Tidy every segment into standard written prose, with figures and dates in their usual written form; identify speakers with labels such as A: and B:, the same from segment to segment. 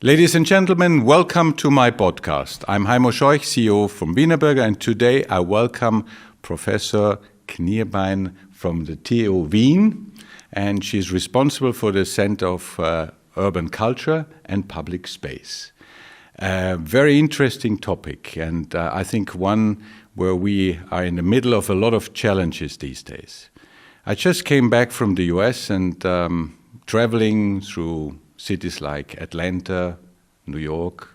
A: Ladies and gentlemen, welcome to my podcast. I'm Heimo Scheuch, CEO from Wienerberger, and today I welcome Professor Knierbein from the TU Wien, and she's responsible for the Center of Urban Culture and Public Space. Very interesting topic, and I think one where we are in the middle of a lot of challenges these days. I just came back from the US and traveling through cities like Atlanta, New York,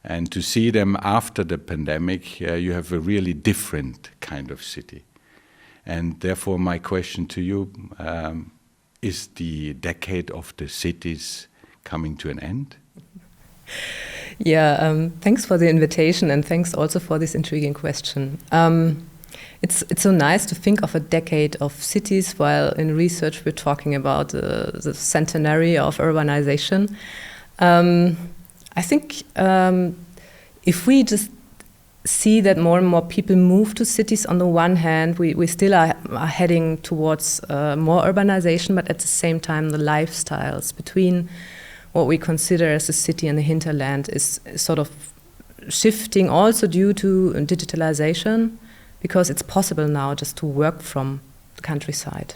A: and to see them after the pandemic, you have a really different kind of city. And therefore my question to you, is the decade of the cities coming to an end?
B: Yeah, thanks for the invitation and thanks also for this intriguing question. It's so nice to think of a decade of cities while in research we're talking about the centenary of urbanization. I think if we just see that more and more people move to cities, on the one hand, we still are heading towards more urbanization, but at the same time the lifestyles between what we consider as a city and the hinterland is sort of shifting also due to digitalization, because it's possible now just to work from the countryside.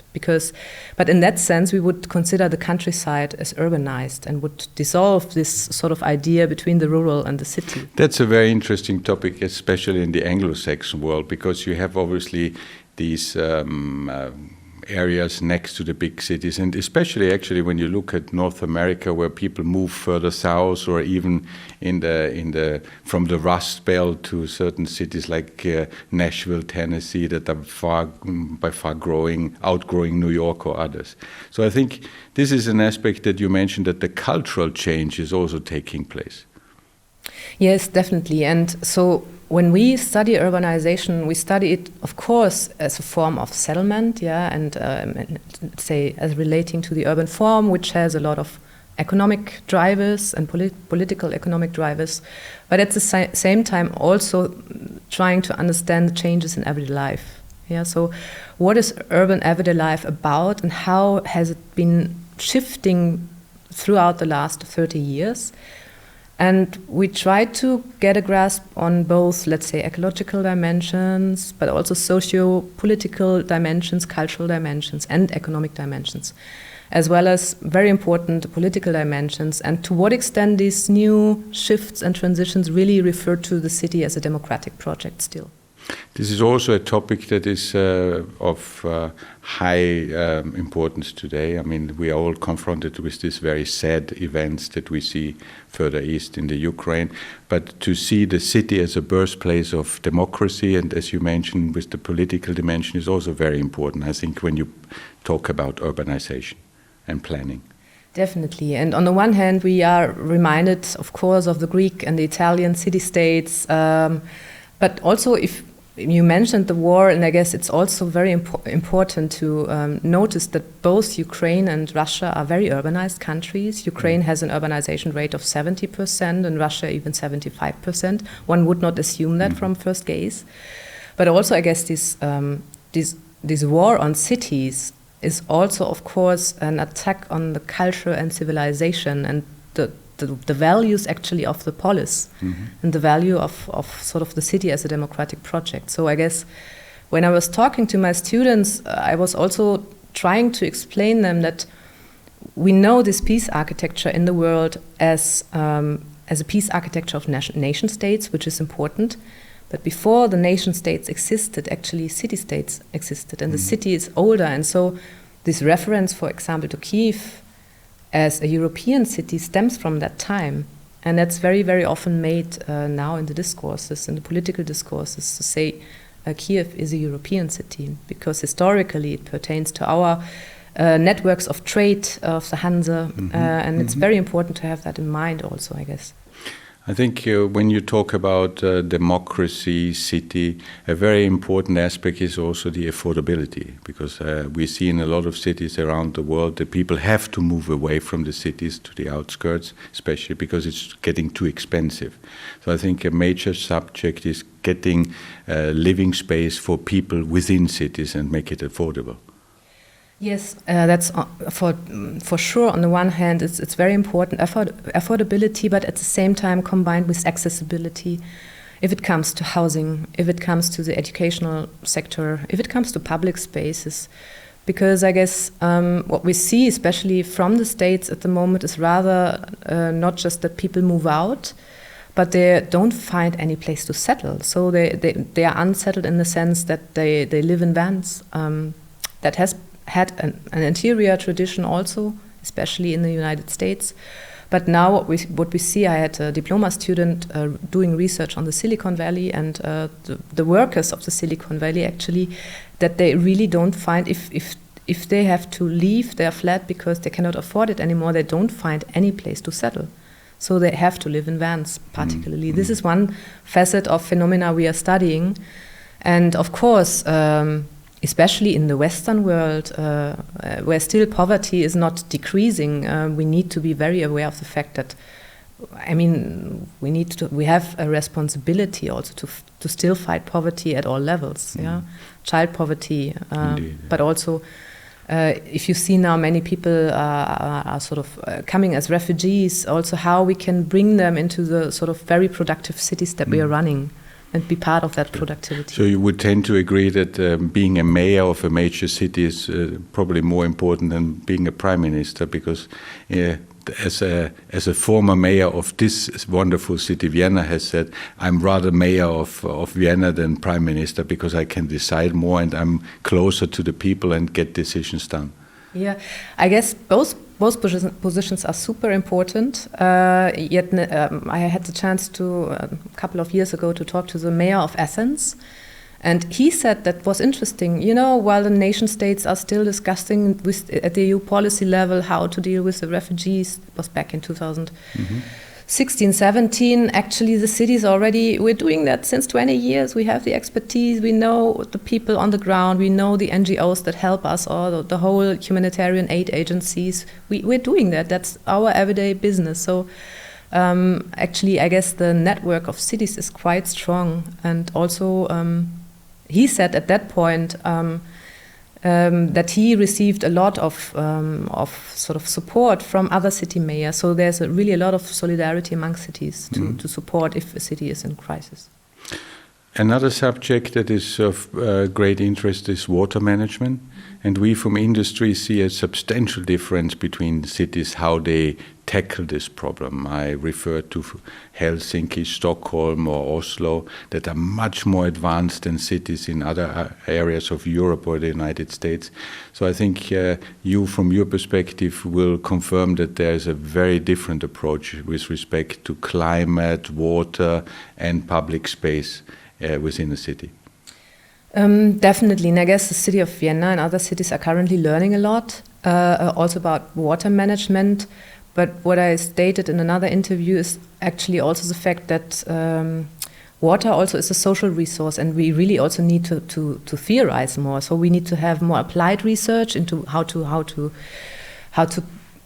B: But in that sense, we would consider the countryside as urbanized and would dissolve this sort of idea between the rural and the city.
A: That's a very interesting topic, especially in the Anglo-Saxon world, because you have obviously these areas next to the big cities, and especially actually when you look at North America, where people move further south, or even from the Rust Belt to certain cities like Nashville, Tennessee, that are by far outgrowing New York or others. So I think this is an aspect that you mentioned, that the cultural change is also taking place.
B: Yes, definitely. And so when we study urbanization, we study it, of course, as a form of settlement, and say as relating to the urban form, which has a lot of economic drivers and political economic drivers, but at the same time also trying to understand the changes in everyday life. So what is urban everyday life about, and how has it been shifting throughout the last 30 years? And we try to get a grasp on both, let's say, ecological dimensions, but also socio-political dimensions, cultural dimensions, and economic dimensions, as well as very important political dimensions, and to what extent these new shifts and transitions really refer to the city as a democratic project still.
A: This is also a topic that is of high importance today. I mean, we are all confronted with these very sad events that we see further east in the Ukraine. But to see the city as a birthplace of democracy, and as you mentioned, with the political dimension, is also very important, I think, when you talk about urbanization and planning.
B: Definitely. And on the one hand, we are reminded, of course, of the Greek and the Italian city-states, but also if you mentioned the war, and I guess it's also very important to notice that both Ukraine and Russia are very urbanized countries. Ukraine has an urbanization rate of 70%, and Russia even 75%. One would not assume that from first gaze. But also, I guess this war on cities is also, of course, an attack on the culture and civilization and the values actually of the polis, and the value of sort of the city as a democratic project. So I guess when I was talking to my students, I was also trying to explain them that we know this peace architecture in the world as a peace architecture of nation states, which is important. But before the nation states existed, actually city-states existed, and the city is older. And so this reference, for example, to Kiev as a European city stems from that time. And that's very, very often made now in the discourses, in the political discourses, to say Kiev is a European city, because historically it pertains to our networks of trade of the Hanse, and it's very important to have that in mind also, I guess.
A: I think when you talk about democracy, city, a very important aspect is also the affordability, because we see in a lot of cities around the world that people have to move away from the cities to the outskirts, especially because it's getting too expensive. So I think a major subject is getting living space for people within cities and make it affordable.
B: Yes, that's for sure. On the one hand, it's very important affordability, but at the same time combined with accessibility. If it comes to housing, if it comes to the educational sector, if it comes to public spaces, because I guess what we see, especially from the States at the moment, is rather not just that people move out, but they don't find any place to settle. So they are unsettled in the sense that they live in vans. That has had an interior tradition also, especially in the United States. But now what we see, I had a diploma student doing research on the Silicon Valley, and the workers of the Silicon Valley actually, that they really don't find, if they have to leave their flat because they cannot afford it anymore, they don't find any place to settle. So they have to live in vans, particularly. This is one facet of phenomena we are studying. And of course, especially in the Western world, where still poverty is not decreasing, we need to be very aware of the fact that, I mean, we have a responsibility also to still fight poverty at all levels, yeah, child poverty, but also if you see now many people are sort of coming as refugees, also how we can bring them into the sort of very productive cities that we are running, and be part of that productivity.
A: So you would tend to agree that being a mayor of a major city is probably more important than being a prime minister, because as a former mayor of this wonderful city, Vienna, has said, I'm rather mayor of Vienna than prime minister, because I can decide more and I'm closer to the people and get decisions done.
B: Yeah, I guess both positions are super important. Yet I had the chance to, a couple of years ago, to talk to the mayor of Athens. And he said that was interesting. You know, while the nation states are still discussing at the EU policy level how to deal with the refugees, it was back in 2016, 17, actually the cities already, we're doing that since 20 years. We have the expertise, we know the people on the ground, we know the NGOs that help us, or the whole humanitarian aid agencies. We're doing that, that's our everyday business. So actually, I guess the network of cities is quite strong. And also, he said at that point that he received a lot of sort of support from other city mayors. So there's really a lot of solidarity among cities to support if a city is in crisis.
A: Another subject that is of great interest is water management. And we from industry see a substantial difference between cities, how they tackle this problem. I refer to Helsinki, Stockholm or Oslo, that are much more advanced than cities in other areas of Europe or the United States. So I think you, from your perspective, will confirm that there is a very different approach with respect to climate, water and public space within the city.
B: Definitely, and I guess the city of Vienna and other cities are currently learning a lot, also about water management. But what I stated in another interview is actually also the fact that water also is a social resource, and we really also need to theorize more. So we need to have more applied research into how to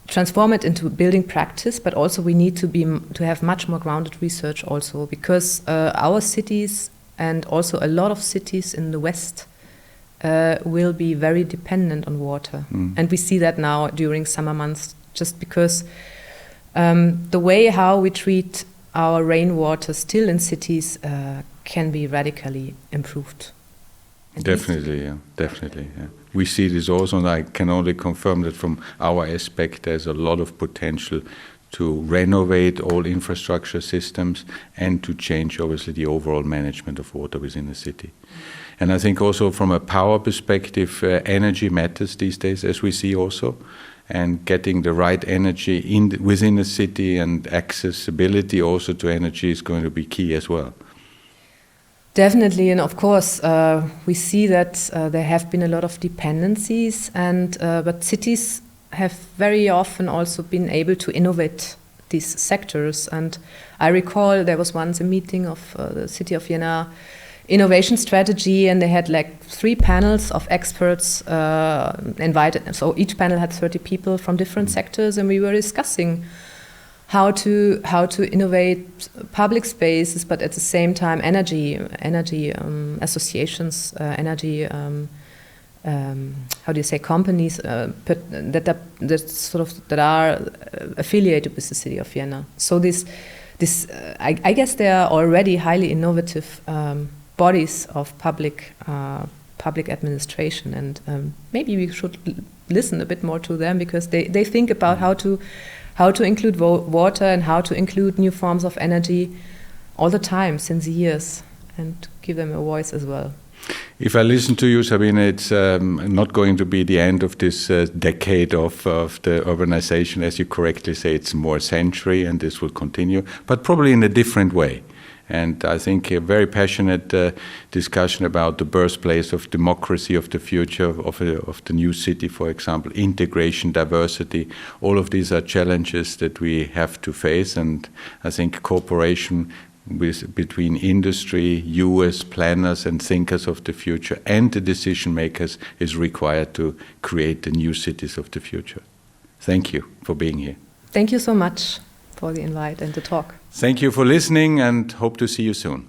B: transform it into building practice. But also we need to have much more grounded research also, because our cities, and also a lot of cities in the West, will be very dependent on water. And we see that now during summer months, just because the way how we treat our rainwater still in cities can be radically improved.
A: Definitely, yeah. We see this also, and I can only confirm that from our aspect there's a lot of potential to renovate all infrastructure systems and to change, obviously, the overall management of water within the city. And I think also from a power perspective, energy matters these days, as we see also, and getting the right energy within the city and accessibility also to energy is going to be key as well.
B: Definitely, and of course, we see that there have been a lot of dependencies, but cities have very often also been able to innovate these sectors. And I recall there was once a meeting of the city of Vienna innovation strategy, and they had like 3 panels of experts invited. So each panel had 30 people from different sectors, and we were discussing how to innovate public spaces, but at the same time energy associations, energy how do you say, companies that are affiliated with the city of Vienna. So I guess they are already highly innovative bodies of public administration, and maybe we should listen a bit more to them, because they think about how to include water and how to include new forms of energy all the time since years, and give them a voice as well.
A: If I listen to you, Sabine, it's not going to be the end of this decade of the urbanization. As you correctly say, it's more a century, and this will continue, but probably in a different way. And I think a very passionate discussion about the birthplace of democracy of the future, of the new city, for example, integration, diversity. All of these are challenges that we have to face, and I think cooperation between industry, you as planners and thinkers of the future, and the decision makers is required to create the new cities of the future. Thank you for being here.
B: Thank you so much for the invite and the talk.
A: Thank you for listening, and hope to see you soon.